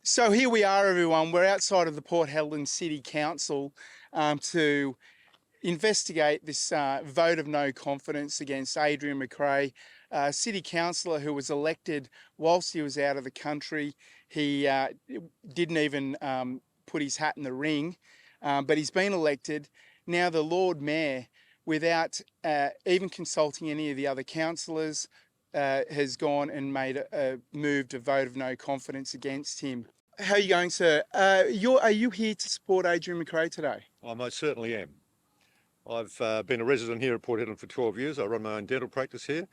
So here we are, everyone. We're outside of the Port Hedland City Council to investigate this vote of no confidence against Adrian Mcrae, City Councillor who was elected whilst he was out of the country. He didn't even put his hat in the ring, but he's been elected. Now the Lord Mayor, without even consulting any of the other councillors, has gone and moved a vote of no confidence against him. How are you going, sir? Are you here to support Adrian Mcrae today? I most certainly am. I've been a resident here at Port Hedland for 12 years. I run my own dental practice here,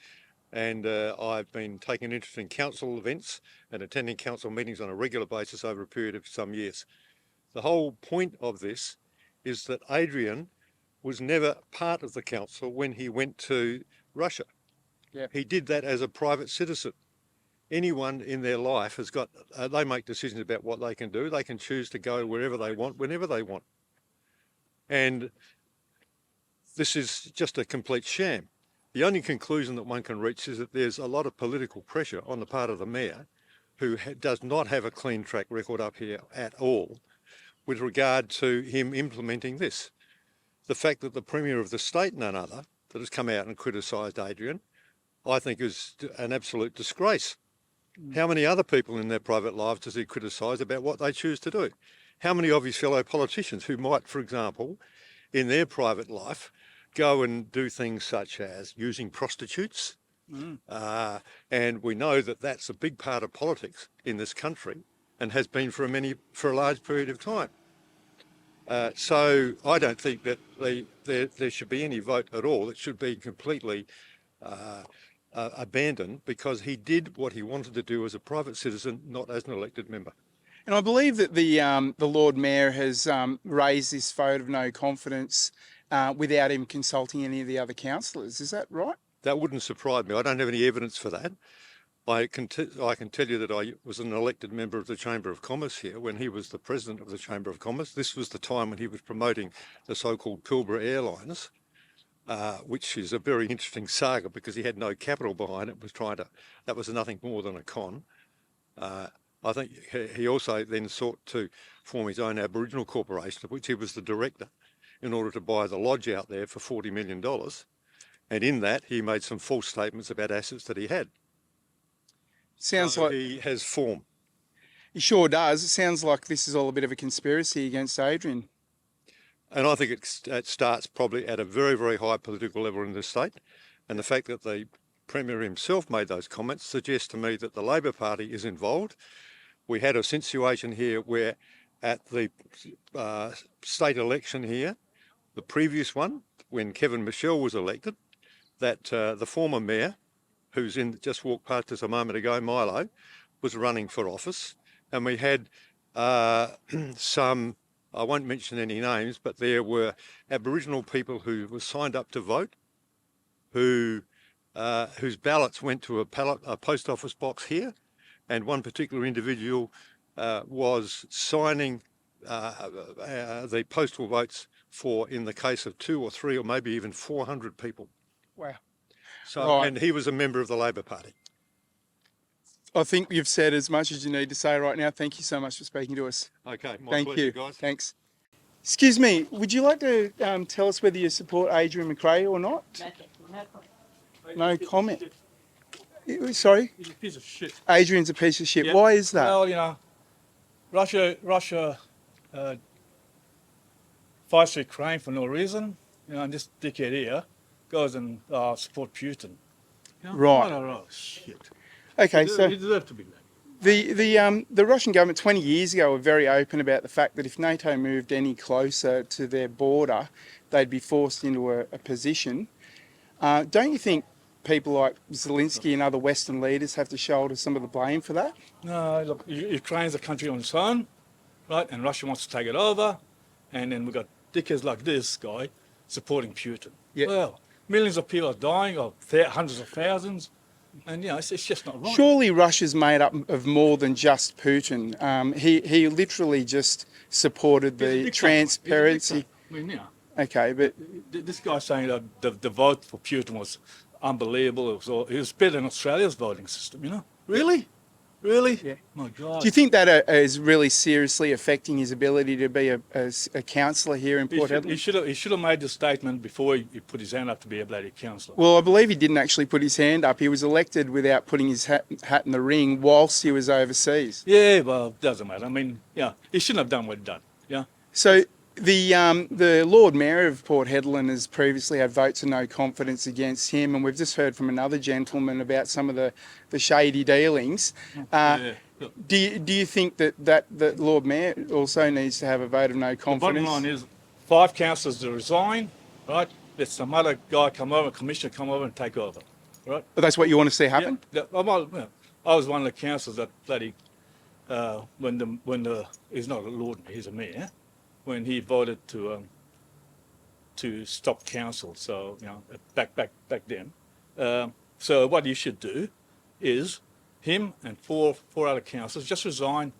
and I've been taking an interest in council events and attending council meetings on a regular basis over a period of some years. The whole point of this is that Adrian was never part of the council when he went to Russia. Yep. He did that as a private citizen. Anyone in their life has got, they make decisions about what they can do. They can choose to go wherever they want, whenever they want. And this is just a complete sham. The only conclusion that one can reach is that there's a lot of political pressure on the part of the mayor, who does not have a clean track record up here at all with regard to him implementing this. The fact that the Premier of the state, none other, that has come out and criticised Adrian, I think is an absolute disgrace. How many other people in their private lives does he criticise about what they choose to do? How many of his fellow politicians who might, for example, in their private life, go and do things such as using prostitutes? And we know that that's a big part of politics in this country and has been for a large period of time. So I don't think that there should be any vote at all. It should be completely abandoned, because he did what he wanted to do as a private citizen, not as an elected member. And I believe that the Lord Mayor has raised this vote of no confidence without him consulting any of the other councillors. Is that right? That wouldn't surprise me. I don't have any evidence for that. I can tell you that I was an elected member of the Chamber of Commerce here when he was the president of the Chamber of Commerce. This was the time when he was promoting the so-called Pilbara Airlines, which is a very interesting saga because he had no capital behind it. That was nothing more than a con. I think he also then sought to form his own Aboriginal corporation, of which he was the director, in order to buy the lodge out there for $40 million. And in that, he made some false statements about assets that he had. Sounds like he has form. He sure does. It sounds like this is all a bit of a conspiracy against Adrian. And I think it starts probably at a very, very high political level in this state. And the fact that the Premier himself made those comments suggests to me that the Labor Party is involved. We had a situation here where at the state election here, the previous one, when Kevin Michelle was elected, that the former mayor, who's just walked past us a moment ago, Milo, was running for office. And we had some, I won't mention any names, but there were Aboriginal people who were signed up to vote, whose ballots went to a post office box here, and one particular individual was signing the postal votes for, in the case of 2 or 3 or maybe even 400 people. Wow. So, right. And he was a member of the Labor Party. I think you've said as much as you need to say right now. Thank you so much for speaking to us. Okay, my Thank pleasure, you. guys. Thanks. Excuse me, would you like to tell us whether you support Adrian Mcrae or not? No comment. Sorry? He's a piece of shit. Adrian's a piece of shit. Yep. Why is that? Well, you know, Russia fights Ukraine for no reason. You know, and this dickhead here goes and support Putin. You know? Right. Oh, shit. Okay, so He deserves to be there. the Russian government 20 years ago were very open about the fact that if NATO moved any closer to their border, they'd be forced into a position. Don't you think people like Zelensky and other Western leaders have to shoulder some of the blame for that? No, look, Ukraine's a country on its own, right? And Russia wants to take it over. And then we've got dickheads like this guy supporting Putin. Yep. Well, millions of people are dying, or hundreds of thousands. And, you know, it's just not right. Surely Russia's made up of more than just Putin. He literally just supported the transparency. I mean, you know, Okay, but this guy saying that the vote for Putin was unbelievable. It was better than Australia's voting system, you know? Really? Really? Yeah. My God. Do you think that is really seriously affecting his ability to be a councillor here in Port Hedland? He should have made the statement before he put his hand up to be a bloody councillor. Well, I believe he didn't actually put his hand up. He was elected without putting his hat in the ring whilst he was overseas. Yeah, well, doesn't matter. I mean, yeah, he shouldn't have done what he done. Yeah. So the Lord Mayor of Port Hedland has previously had votes of no confidence against him, and we've just heard from another gentleman about some of the shady dealings. Yeah. Do you think that the Lord Mayor also needs to have a vote of no The confidence? bottom line is 5 councillors to resign, right? Let some other guy come over, commissioner come over and take over, right? But that's what you want to see happen? Yeah, I was one of the councillors that bloody he's not a lord, he's a mayor, when he voted to stop council. So back then. So what you should do is him and four other councillors just resign,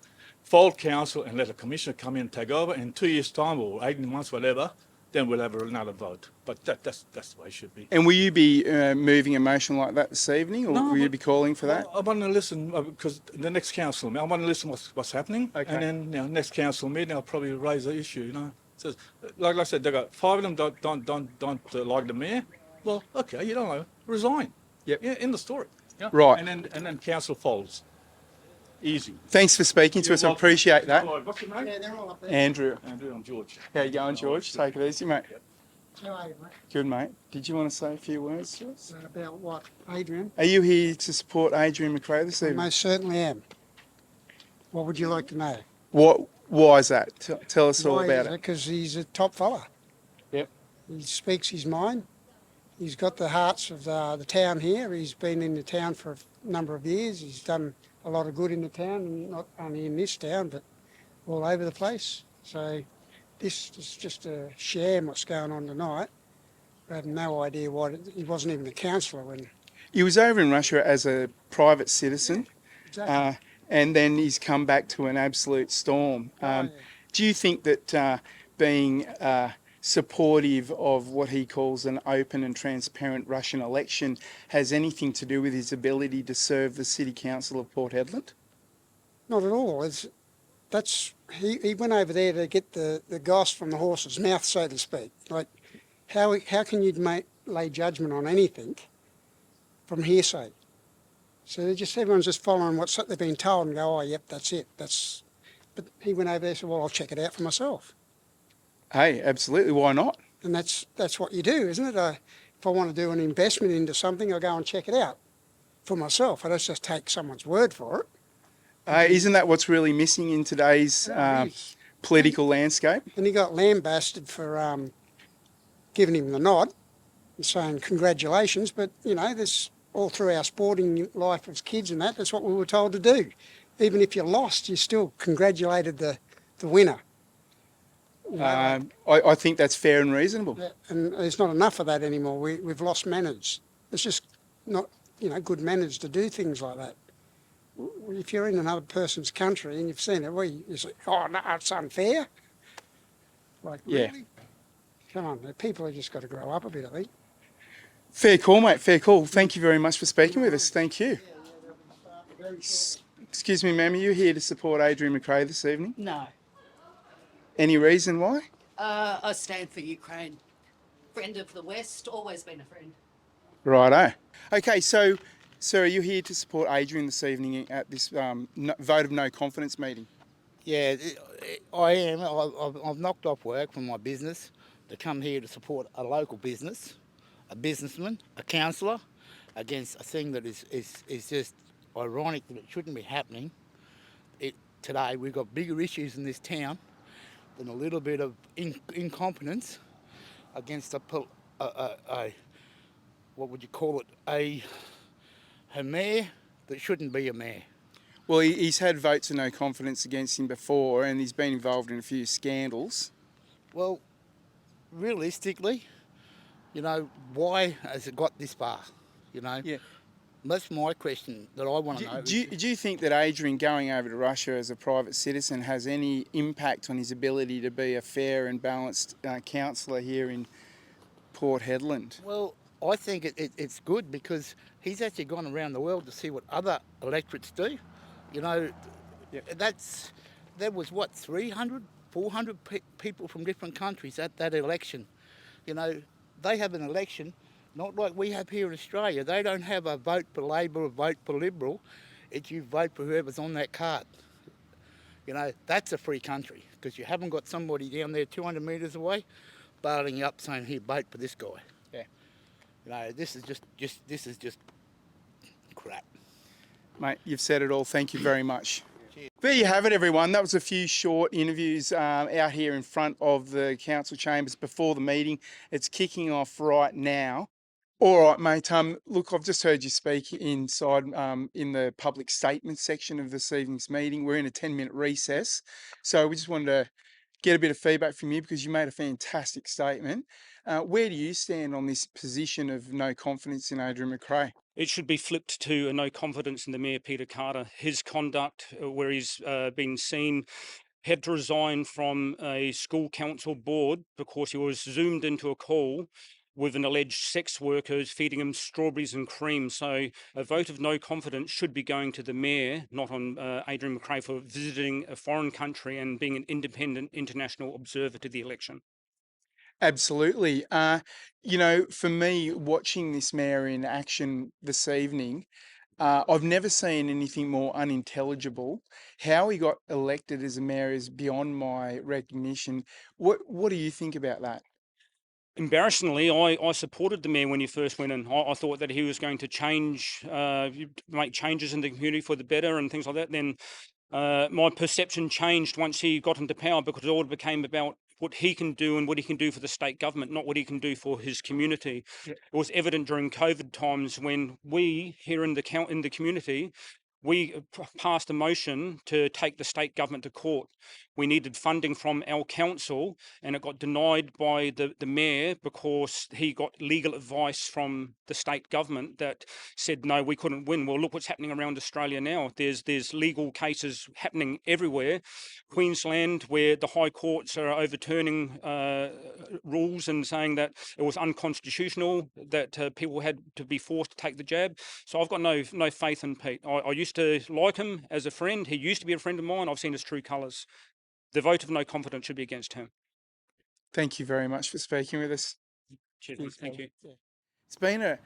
fold council, and let a commissioner come in and take over. In 2 years' time or 18 months, whatever, then we'll have another vote. But that's the way it should be. And will you be moving a motion like that this evening, or No, will you but- be calling for that? Well, I want to listen because the next council meeting, I want to listen what's happening, Okay. and then next council meeting I'll probably raise the issue. So, like I said, they got 5 of them don't like the mayor. Well, okay, you don't know, resign. Yep. Yeah, end the story. Yeah. Right. And then council folds. Easy. Thanks for speaking to us. I appreciate that. What's your name? Yeah, they're all up there. Andrew, Andrew, I'm George. how you going, George? Take it easy, mate. How are you, mate? Good, mate. Did you want to say a few words to us? About what, Adrian? Are you here to support Adrian Mcrae this I evening? most certainly am. What would you like to know? Why is that? Tell us all about it. Because he's a top fella. Yep. He speaks his mind. He's got the hearts of the town here. He's been in the town for a number of years. He's done a lot of good in the town, and not only in this town, but all over the place. So this is just a sham what's going on tonight. I have no idea why he wasn't even a councillor when... He was over in Russia as a private citizen, Exactly. and then he's come back to an absolute storm. Yeah. Do you think that being supportive of what he calls an open and transparent Russian election has anything to do with his ability to serve the City Council of Port Hedland? Not at all. He went over there to get the goss from the horse's mouth, so to speak. Like, how can you lay judgment on anything from hearsay? So everyone's just following what they've been told and go, oh, yep, that's it. But he went over there and said, well, I'll check it out for myself. Hey, absolutely. Why not? And that's what you do, isn't it? If I want to do an investment into something, I go and check it out for myself. I don't just take someone's word for it. Isn't that what's really missing in today's It is. political landscape? And he got lambasted for giving him the nod and saying congratulations. But, there's all through our sporting life as kids and that's what we were told to do. Even if you lost, you still congratulated the winner. I think that's fair and reasonable. And there's not enough of that anymore. We've lost manners. It's just not, good manners to do things like that. If you're in another person's country and you've seen it, you say, oh, no, it's unfair. Like, Yeah. really? Come on, people have just got to grow up a bit, I think. Fair call, mate. Fair call. Thank you very much for speaking with us. Thank you. Excuse me, ma'am. Are you here to support Adrian Mcrae this evening? No. Any reason why? I stand for Ukraine. Friend of the West, always been a friend. Righto. Okay, so are you here to support Adrian this evening at this vote of no confidence meeting? Yeah, I am. I've knocked off work from my business to come here to support a local business, a businessman, a councillor, against a thing that is just ironic that it shouldn't be happening. Today we've got bigger issues in this town than a little bit of incompetence against a what would you call it, a mayor that shouldn't be a mayor. Well, he's had votes of no confidence against him before, and he's been involved in a few scandals. Well, realistically, why has it got this far? Yeah. That's my question that I want to know. Do you think that Adrian going over to Russia as a private citizen has any impact on his ability to be a fair and balanced councillor here in Port Hedland? Well, I think it's good because he's actually gone around the world to see what other electorates do. You know, Yep. there was what, 300, 400 people from different countries at that election. You know, they have an election, not like we have here in Australia. They don't have a vote for Labor or vote for Liberal. It's you vote for whoever's on that card. You know, that's a free country because you haven't got somebody down there 200 metres away barreling you up saying, here, vote for this guy. Yeah. You know, this is just crap. Mate, you've said it all. Thank you very much. There you have it, everyone. That was a few short interviews out here in front of the council chambers before the meeting. It's kicking off right now. All right, mate. Look, I've just heard you speak inside in the public statement section of this evening's meeting. We're in a 10-minute recess, so we just wanted to get a bit of feedback from you because you made a fantastic statement. Where do you stand on this position of no confidence in Adrian Mcrae? It should be flipped to a no confidence in the Mayor, Peter Carter. His conduct, where he's been seen, had to resign from a school council board because he was zoomed into a call with an alleged sex worker feeding him strawberries and cream. So a vote of no confidence should be going to the Mayor, not on Adrian Mcrae for visiting a foreign country and being an independent international observer to the election. Absolutely. For me, watching this mayor in action this evening, I've never seen anything more unintelligible. How he got elected as a mayor is beyond my recognition. What do you think about that? Embarrassingly, I supported the mayor when he first went in. I thought that he was going to make changes in the community for the better and things like that. Then my perception changed once he got into power because it all became about what he can do and what he can do for the state government, not what he can do for his community. Yeah. It was evident during COVID times when we here in the community, we passed a motion to take the state government to court. We needed funding from our council and it got denied by the mayor because he got legal advice from the state government that said, no, we couldn't win. Well, look what's happening around Australia now. There's legal cases happening everywhere. Queensland, where the high courts are overturning rules and saying that it was unconstitutional, that people had to be forced to take the jab. So I've got no faith in Pete. I used to like him as a friend. He used to be a friend of mine. I've seen his true colours. The vote of no confidence should be against him. Thank you very much for speaking with us. Cheers, mate. Thank you. It's been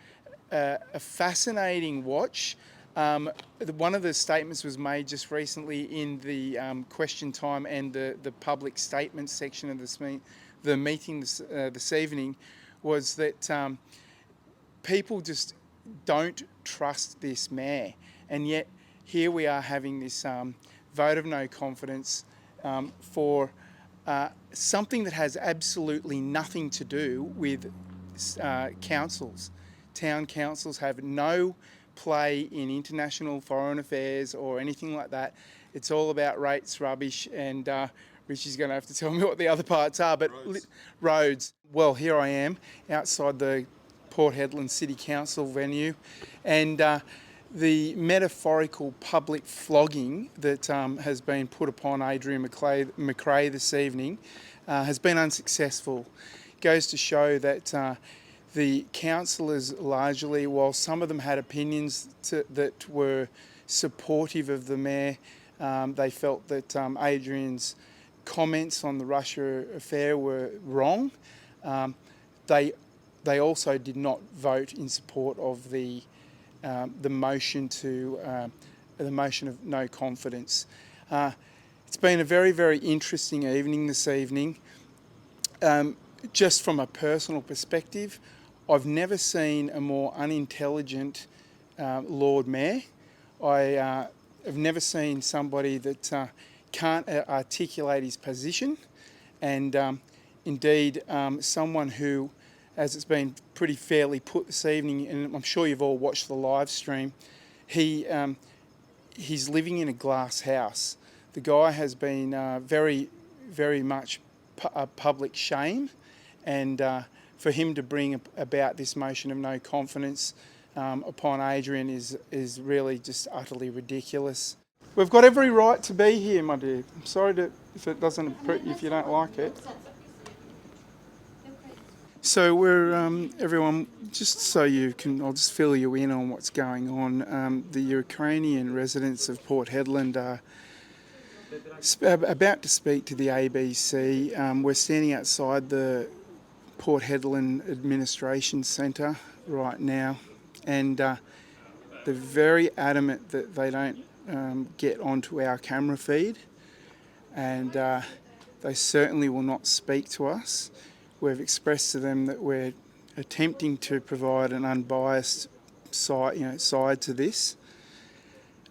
a fascinating watch. One of the statements was made just recently in the question time and the public statement section of the meeting this evening was that people just don't trust this mayor. And yet here we are having this vote of no confidence for something that has absolutely nothing to do with councils. Town councils have no play in international foreign affairs or anything like that. It's all about rates, rubbish, and Richie's going to have to tell me what the other parts are. But roads. Well, here I am outside the Port Hedland City Council venue, and the metaphorical public flogging that has been put upon Adrian Mcrae this evening has been unsuccessful. It goes to show that the councillors largely, while some of them had opinions that were supportive of the mayor, they felt that Adrian's comments on the Russia affair were wrong. They also did not vote in support of the motion of no confidence. It's been a very, very interesting evening this evening. Just from a personal perspective, I've never seen a more unintelligent Lord Mayor. I have never seen somebody that can't articulate his position, and indeed someone who, as it's been pretty fairly put this evening, and I'm sure you've all watched the live stream, he's living in a glass house. The guy has been very, very much a public shame, and for him to bring about this motion of no confidence upon Adrian is really just utterly ridiculous. We've got every right to be here, my dear. I'm sorry if you don't like it. So we're, everyone, just so you can, I'll just fill you in on what's going on. The Ukrainian residents of Port Hedland are about to speak to the ABC. We're standing outside the Port Hedland Administration Centre right now, and they're very adamant that they don't get onto our camera feed, and they certainly will not speak to us. We've expressed to them that we're attempting to provide an unbiased side to this.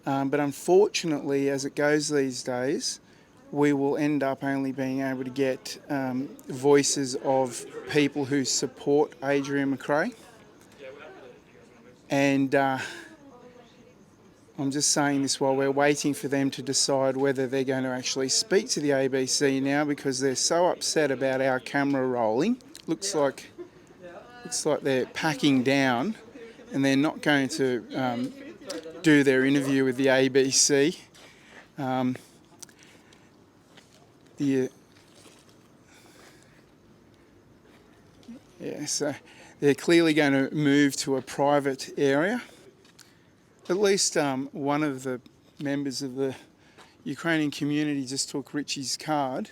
But unfortunately, as it goes these days, we will end up only being able to get voices of people who support Adrian Mcrae. And I'm just saying this while we're waiting for them to decide whether they're going to actually speak to the ABC now, because they're so upset about our camera rolling. Looks like they're packing down, and they're not going to do their interview with the ABC. So they're clearly going to move to a private area. At least one of the members of the Ukrainian community just took Richie's card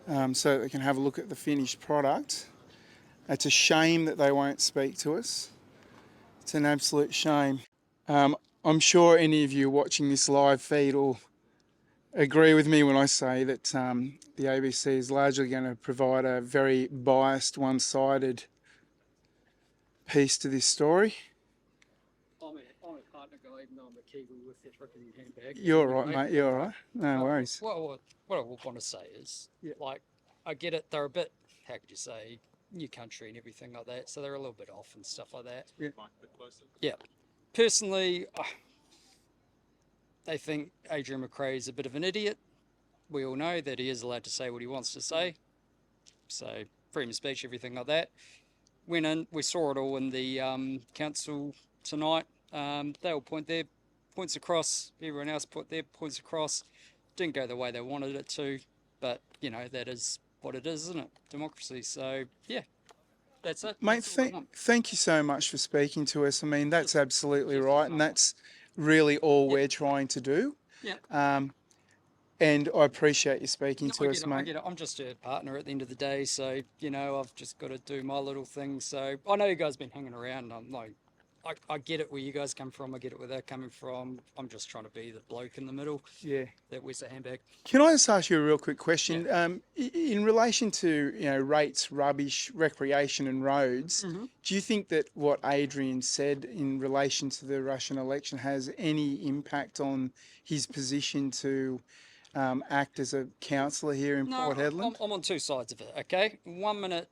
so that they can have a look at the finished product. It's a shame that they won't speak to us. It's an absolute shame. I'm sure any of you watching this live feed will agree with me when I say that the ABC is largely going to provide a very biased, one-sided piece to this story. I'm a partner guy, even though I'm a Kiwi with the freaking handbag. You're all right, mate. You're all right. No worries. What I want to say is, like, I get it. They're a bit, how could you say, new country and everything like that. So they're a little bit off and stuff like that. Yeah. Personally, they think Adrian Mcrae is a bit of an idiot. We all know that he is allowed to say what he wants to say. So freedom of speech, everything like that. Went in, we saw it all in the council tonight. They all point their points across. Everyone else put their points across. Didn't go the way they wanted it to, but you know, that is what it is, isn't it? Democracy. So yeah, that's it. Mate, thank you so much for speaking to us. I mean, that's absolutely right, and that's really all we're trying to do. Yeah. And I appreciate you speaking to us, I mate. get it. I'm just a partner at the end of the day, so you know, I've just got to do my little thing. So I know you guys have been hanging around. I'm like, I get it where you guys come from. I get it where they're coming from. I'm just trying to be the bloke in the middle. Yeah. That wears a handbag. Can I just ask you a real quick question? In relation to rates, rubbish, recreation, and roads, do you think that what Adrian said in relation to the Russian election has any impact on his position to act as a councillor here in Port Hedland? I'm on two sides of it. Okay, 1 minute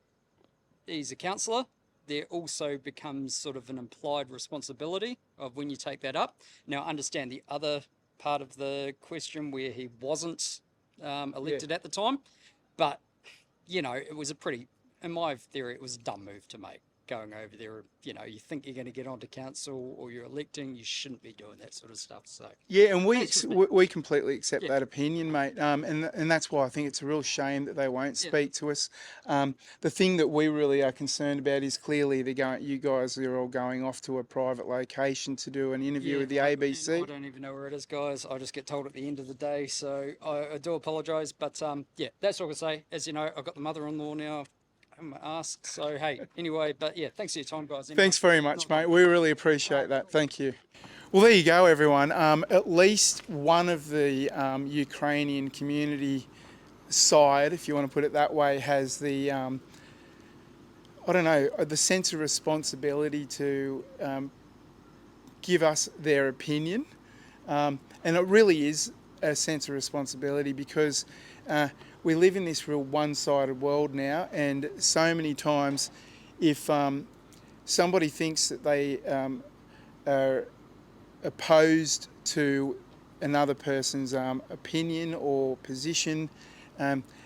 he's a councillor. There also becomes sort of an implied responsibility of when you take that up. Now, understand the other part of the question where he wasn't elected at the time, but you know, it was a pretty, in my theory, it was a dumb move to make. Going over there, you know, you think you're going to get onto council or you're electing, you shouldn't be doing that sort of stuff. So yeah, and we completely accept that opinion, mate. And that's why I think it's a real shame that they won't speak to us. The thing that we really are concerned about is clearly you guys are all going off to a private location to do an interview with the ABC. I don't even know where it is, guys. I just get told at the end of the day, so I do apologise. But yeah, that's all I can say. As you know, I've got the mother-in-law now. I'm asked, so hey, anyway, but yeah, thanks for your time, guys. Anyway. Thanks very much, mate. We really appreciate that. Thank you. Well, there you go, everyone. At least one of the Ukrainian community side, if you want to put it that way, has the, I don't know, the sense of responsibility to give us their opinion. And it really is a sense of responsibility because we live in this real one-sided world now, and so many times if somebody thinks that they are opposed to another person's opinion or position,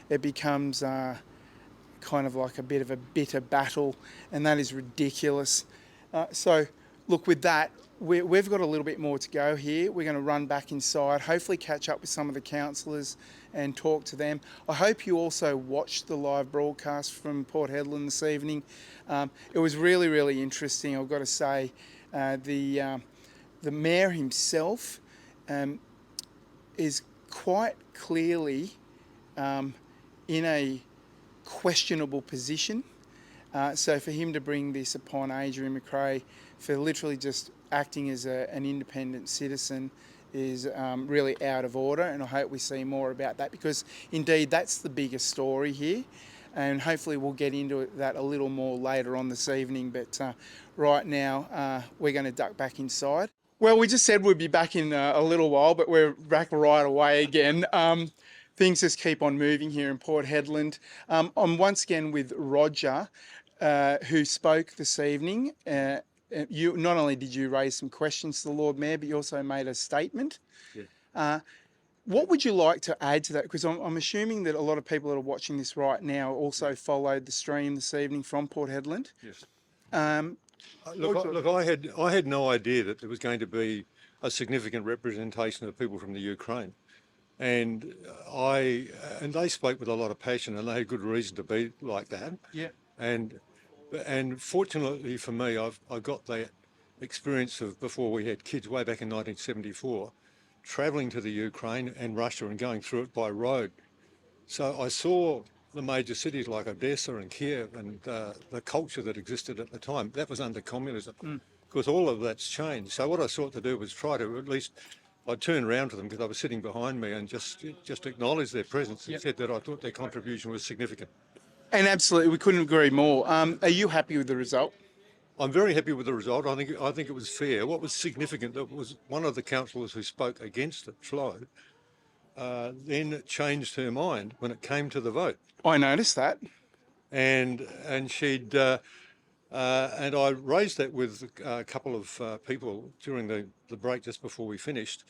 it becomes kind of like a bit of a bitter battle, and that is ridiculous. So look, with that, we've got a little bit more to go here. We're going to run back inside, hopefully catch up with some of the councillors and talk to them. I hope you also watched the live broadcast from Port Hedland this evening. It was really, really interesting. I've got to say, the mayor himself is quite clearly in a questionable position. So for him to bring this upon Adrian Mcrae for literally just acting as an independent citizen is really out of order, and I hope we see more about that, because indeed that's the biggest story here, and hopefully we'll get into that a little more later on this evening. But right now we're going to duck back inside. Well, we just said we'd be back in a little while, but we're back right away again. Things just keep on moving here in Port Hedland. I'm once again with Roger, who spoke this evening. You not only did you raise some questions to the Lord Mayor, but you also made a statement. Yeah. What would you like to add to that? Because I'm assuming that a lot of people that are watching this right now also followed the stream this evening from Port Hedland. Yes. Um, Look, I had no idea that there was going to be a significant representation of people from the Ukraine, and they spoke with a lot of passion, and they had good reason to be like that. Yeah. And fortunately for me, I got that experience of before we had kids way back in 1974, travelling to the Ukraine and Russia and going through it by road. So I saw the major cities like Odessa and Kiev and the culture that existed at the time. That was under communism. Of course, all of that's changed. So what I sought to do was try to at least, I turned around to them because I was sitting behind me and just acknowledge their presence and said that I thought their contribution was significant. And absolutely, we couldn't agree more. Are you happy with the result? I'm very happy with the result. I think it was fair. What was significant, that was one of the councillors who spoke against it, Flo, then changed her mind when it came to the vote. I noticed that. And she'd and I raised that with a couple of people during the break just before we finished,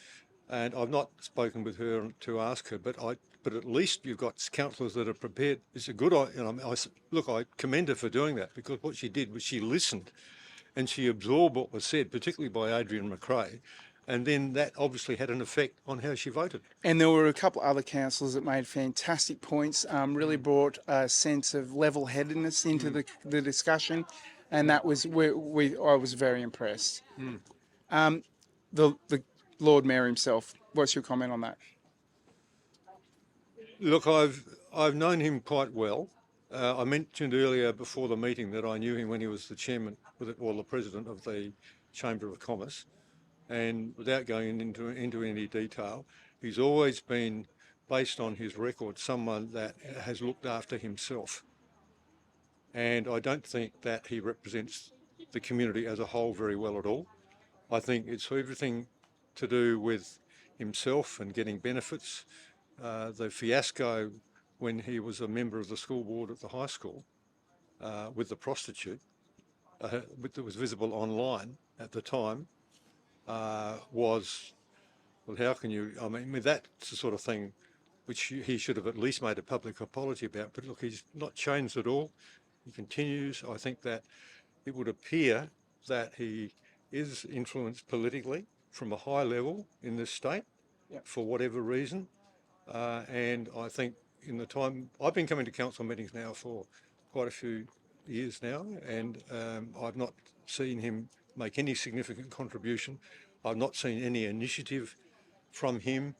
and I've not spoken with her to ask her, but at least you've got councillors that are prepared. It's a good, I commend her for doing that, because what she did was she listened and she absorbed what was said, particularly by Adrian Mcrae, and then that obviously had an effect on how she voted. And there were a couple other councillors that made fantastic points, really brought a sense of level-headedness into the discussion, and that was, I was very impressed. The Lord Mayor himself, what's your comment on that? Look, I've known him quite well. I mentioned earlier before the meeting that I knew him when he was the chairman, or the president of the Chamber of Commerce. And without going into any detail, he's always been, based on his record, someone that has looked after himself. And I don't think that he represents the community as a whole very well at all. I think it's everything to do with himself and getting benefits. The fiasco when he was a member of the school board at the high school with the prostitute that was visible online at the time was, well, how can you, I mean, that's the sort of thing which he should have at least made a public apology about. But look, he's not changed at all. He continues. I think that it would appear that he is influenced politically from a high level in this state for whatever reason. And I think in the time, I've been coming to council meetings now for quite a few years now, and I've not seen him make any significant contribution. I've not seen any initiative from him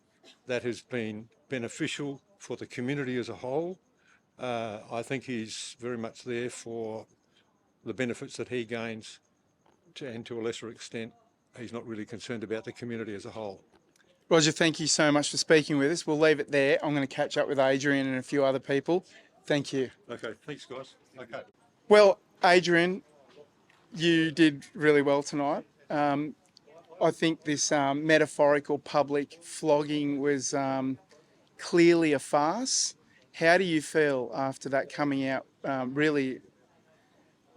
that has been beneficial for the community as a whole. I think he's very much there for the benefits that he gains, and to a lesser extent, he's not really concerned about the community as a whole. Roger, thank you so much for speaking with us. We'll leave it there. I'm going to catch up with Adrian and a few other people. Thank you. Okay, thanks guys. Okay. Well, Adrian, you did really well tonight. I think this metaphorical public flogging was clearly a farce. How do you feel after that coming out really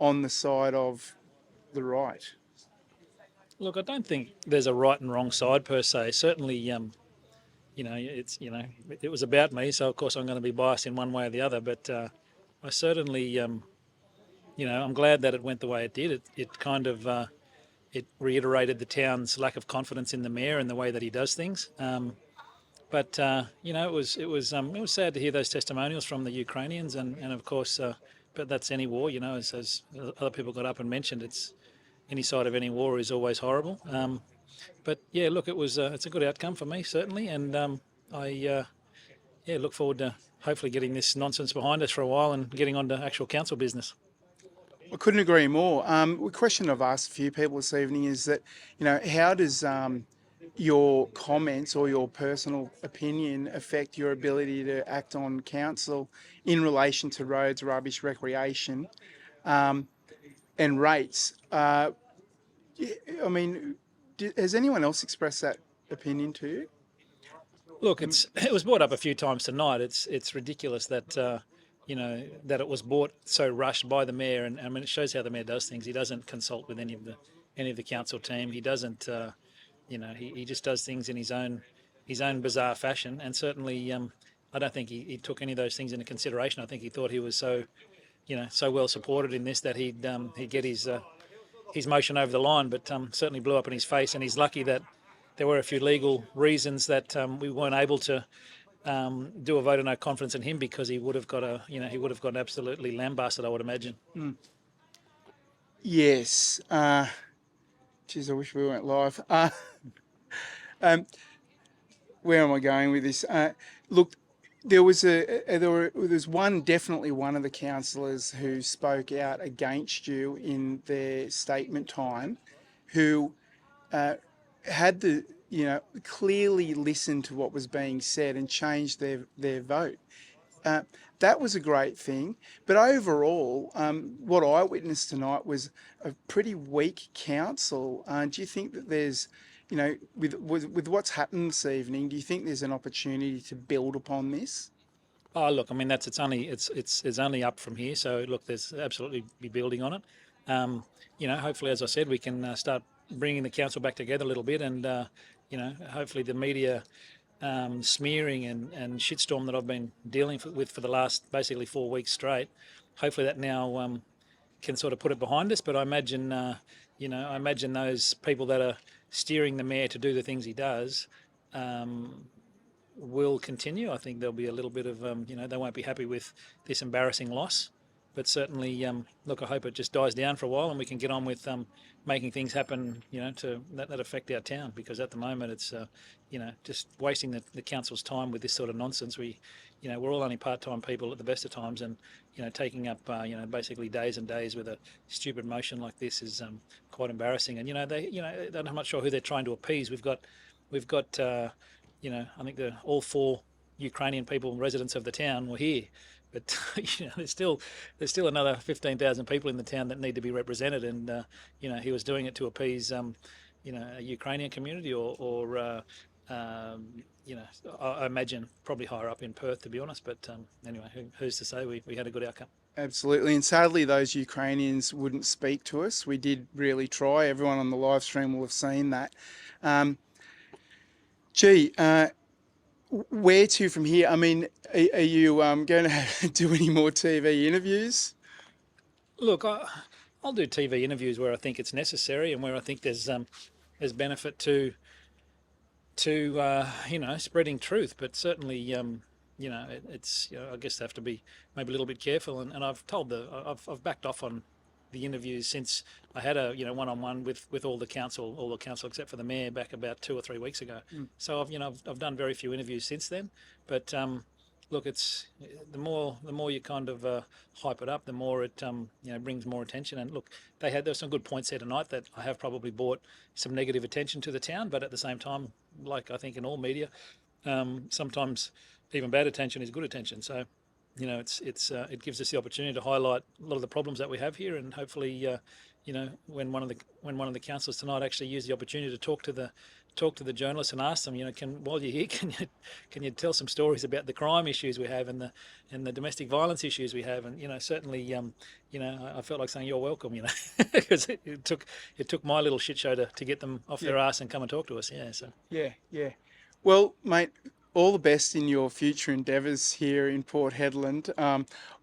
on the side of the right? Look, I don't think there's a right and wrong side per se. Certainly, it was about me, so of course I'm going to be biased in one way or the other. But I certainly, I'm glad that it went the way it did. It kind of it reiterated the town's lack of confidence in the mayor and the way that he does things. But you know, it was sad to hear those testimonials from the Ukrainians, and of course, but that's any war. You know, as other people got up and mentioned, it's any side of any war is always horrible. But yeah, look, it's a good outcome for me certainly, and I look forward to hopefully getting this nonsense behind us for a while and getting on to actual council business. I couldn't agree more. A question I've asked a few people this evening is that, you know, how does your comments or your personal opinion affect your ability to act on council in relation to roads, rubbish, recreation, and rates? I mean, has anyone else expressed that opinion to you? Look, it was brought up a few times tonight. It's ridiculous that you know, that it was bought so rushed by the mayor, and I mean it shows how the mayor does things. He doesn't consult with any of the council team. He doesn't, you know, he just does things in his own bizarre fashion. And certainly, I don't think he took any of those things into consideration. I think he thought he was so, you know, so well supported in this that he'd get his motion over the line. But certainly blew up in his face, and he's lucky that there were a few legal reasons that we weren't able to do a vote of no confidence in him, because he would have got absolutely lambasted, I would imagine. Yes. Geez, I wish we weren't live. Where am I going with this? Look, there was definitely one of the councillors who spoke out against you in their statement time, who had the, you know, clearly listened to what was being said and changed their vote. That was a great thing. But overall, what I witnessed tonight was a pretty weak council. Do you think that there's, you know, with what's happened this evening, do you think there's an opportunity to build upon this? Oh, look, I mean it's only up from here. So look, there's absolutely be building on it. You know, hopefully, as I said, we can start bringing the council back together a little bit, and you know, hopefully the media smearing and shitstorm that I've been dealing with for the last basically 4 weeks straight, hopefully that now can sort of put it behind us. But I imagine, you know, I imagine those people that are steering the mayor to do the things he does will continue. I think there'll be a little bit of, you know, they won't be happy with this embarrassing loss. But certainly, look, I hope it just dies down for a while and we can get on with making things happen, you know, that affect our town. Because at the moment, it's, you know, just wasting the council's time with this sort of nonsense. You know, we're all only part-time people at the best of times, and you know, taking up, you know, basically days and days with a stupid motion like this is quite embarrassing. And you know, I'm not sure who they're trying to appease. We've got, you know, I think all 4 Ukrainian people, residents of the town, were here. But you know, there's still another 15,000 people in the town that need to be represented, and you know, he was doing it to appease, you know, a Ukrainian community, or you know, I imagine probably higher up in Perth, to be honest. But anyway, who's to say? We had a good outcome. Absolutely, and sadly, those Ukrainians wouldn't speak to us. We did really try. Everyone on the live stream will have seen that. Where to from here? I mean, are you going to do any more TV interviews? Look, I'll do TV interviews where I think it's necessary and where I think there's benefit to you know, spreading truth. But certainly, you know, it's, you know, I guess they have to be maybe a little bit careful. And I've told I've backed off on the interviews since I had a, you know, one-on-one with all the council except for the mayor back about 2 or 3 weeks ago. So I've done very few interviews since then. But look, it's the more you kind of hype it up, the more it you know, brings more attention. And look, there were some good points there tonight that I have probably brought some negative attention to the town. But at the same time, like I think in all media, sometimes even bad attention is good attention. So, you know, it gives us the opportunity to highlight a lot of the problems that we have here, and hopefully, you know, when one of the councillors tonight actually used the opportunity to talk to the journalists and ask them, you know, while you're here, can you tell some stories about the crime issues we have and the domestic violence issues we have, and you know, certainly, you know, I felt like saying you're welcome, you know, because it took my little shit show to get them off their ass and come and talk to us. Yeah, so yeah. Well, mate, all the best in your future endeavours here in Port Hedland.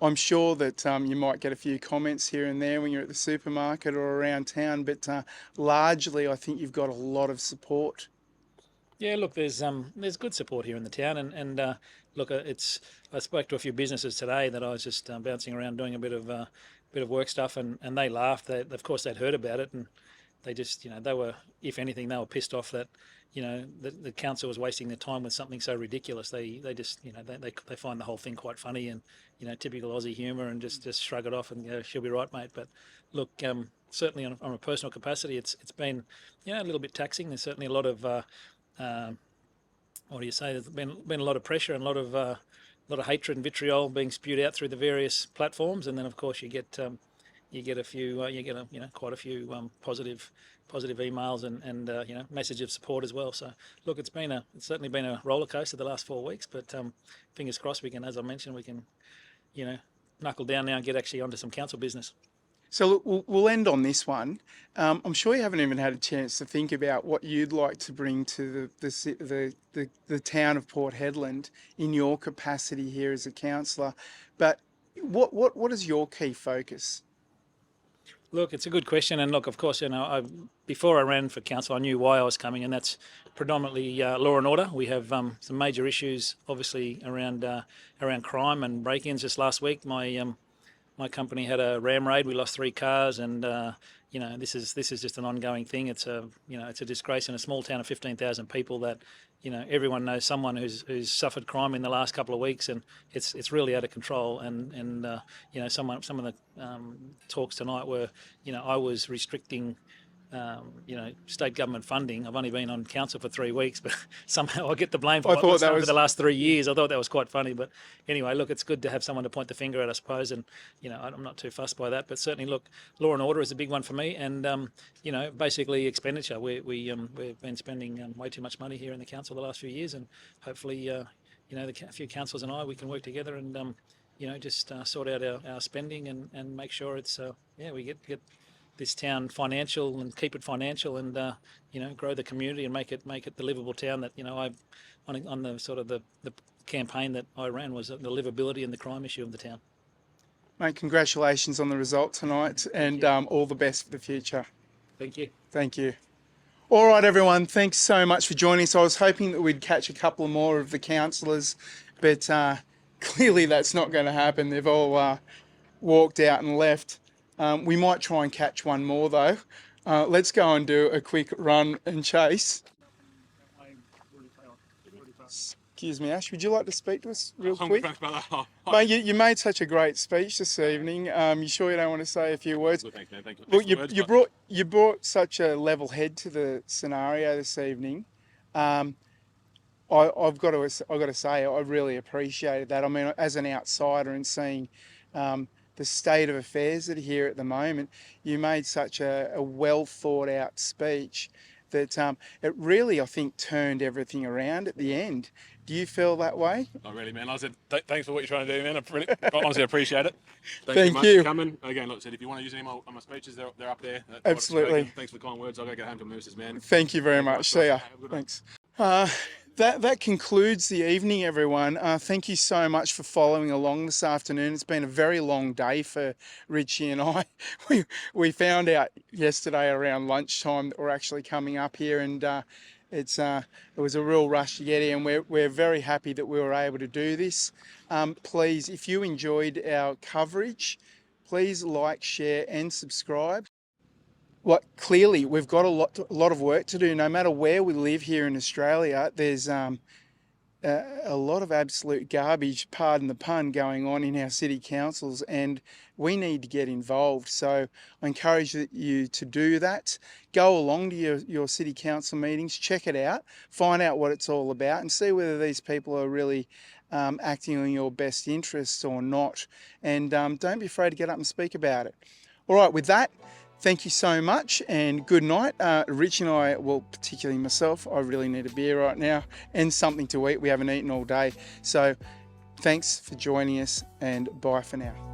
I'm sure that you might get a few comments here and there when you're at the supermarket or around town, but largely I think you've got a lot of support. Yeah, look, there's good support here in the town, and look, I spoke to a few businesses today that I was just bouncing around doing a bit of work stuff, and they laughed. Of course, they'd heard about it, and they just, they were, if anything, they were pissed off that, the council was wasting their time with something so ridiculous. They just, they find the whole thing quite funny and, typical Aussie humour, and just shrug it off and she'll be right, mate. But look, certainly on a personal capacity, it's been, a little bit taxing. There's certainly a lot of what do you say? There's been a lot of pressure and a lot of hatred and vitriol being spewed out through the various platforms, and then of course you get a few quite a few positive emails and message of support as well. So look, it's certainly been a roller coaster the last 4 weeks, but fingers crossed we can, as I mentioned, we can knuckle down now and get actually onto some council business. So look, we'll end on this one. I'm sure you haven't even had a chance to think about what you'd like to bring to the town of Port Hedland in your capacity here as a councillor. But what is your key focus? Look, it's a good question, and look, of course, before I ran for council, I knew why I was coming, and that's predominantly law and order. We have some major issues, obviously, around crime and break-ins. Just last week, my company had a ram raid. We lost 3 cars, and this is just an ongoing thing. It's a disgrace in a small town of 15,000 people that everyone knows someone who's suffered crime in the last couple of weeks, and it's really out of control. And some of the talks tonight were I was restricting state government funding. I've only been on council for 3 weeks, but somehow I get the blame for what's happened for the last 3 years. I thought that was quite funny, but anyway, look, it's good to have someone to point the finger at, I suppose, and I'm not too fussed by that. But certainly, look, law and order is a big one for me, and basically expenditure. We've been spending way too much money here in the council the last few years, and hopefully, a few councillors and we can work together and just sort out our spending and make sure it's we get this town financial and keep it financial, and grow the community and make it the livable town that on the sort of the campaign that I ran was the livability and the crime issue of the town. Mate, congratulations on the result tonight, and all the best for the future. Thank you. Thank you. All right, everyone, thanks so much for joining us. I was hoping that we'd catch a couple more of the councillors, but clearly that's not going to happen. They've all walked out and left. We might try and catch one more though. Let's go and do a quick run and chase. Excuse me, Ash, would you like to speak to us real quick? Mate, you made such a great speech this evening. You sure you don't want to say a few words? Thanks, man. Thank you. Look, you brought such a level head to the scenario this evening. I've got to say I really appreciated that. I mean, as an outsider and seeing the state of affairs that are here at the moment, you made such a well thought out speech that it really, I think, turned everything around at the end. Do you feel that way? Not really, man. I said, thanks for what you're trying to do, man. I really, honestly appreciate it. Thank Thank you you for coming. Again, like I said, if you want to use any of my speeches, they're up there. Absolutely. Thanks for the kind words. I'll go get home to Moose's, man. Thank you very much. See ya. Thanks. That concludes the evening, everyone. Thank you so much for following along this afternoon. It's been a very long day for Richie and I. We found out yesterday around lunchtime that we're actually coming up here, and it was a real rush to get here, and we're very happy that we were able to do this. Please, if you enjoyed our coverage, please like, share and subscribe. Clearly, we've got a lot of work to do. No matter where we live here in Australia, there's a lot of absolute garbage, pardon the pun, going on in our city councils, and we need to get involved. So I encourage you to do that. Go along to your city council meetings, check it out, find out what it's all about, and see whether these people are really acting in your best interests or not. And don't be afraid to get up and speak about it. All right, with that, thank you so much and good night. Rich and I, well, particularly myself, I really need a beer right now and something to eat. We haven't eaten all day. So thanks for joining us and bye for now.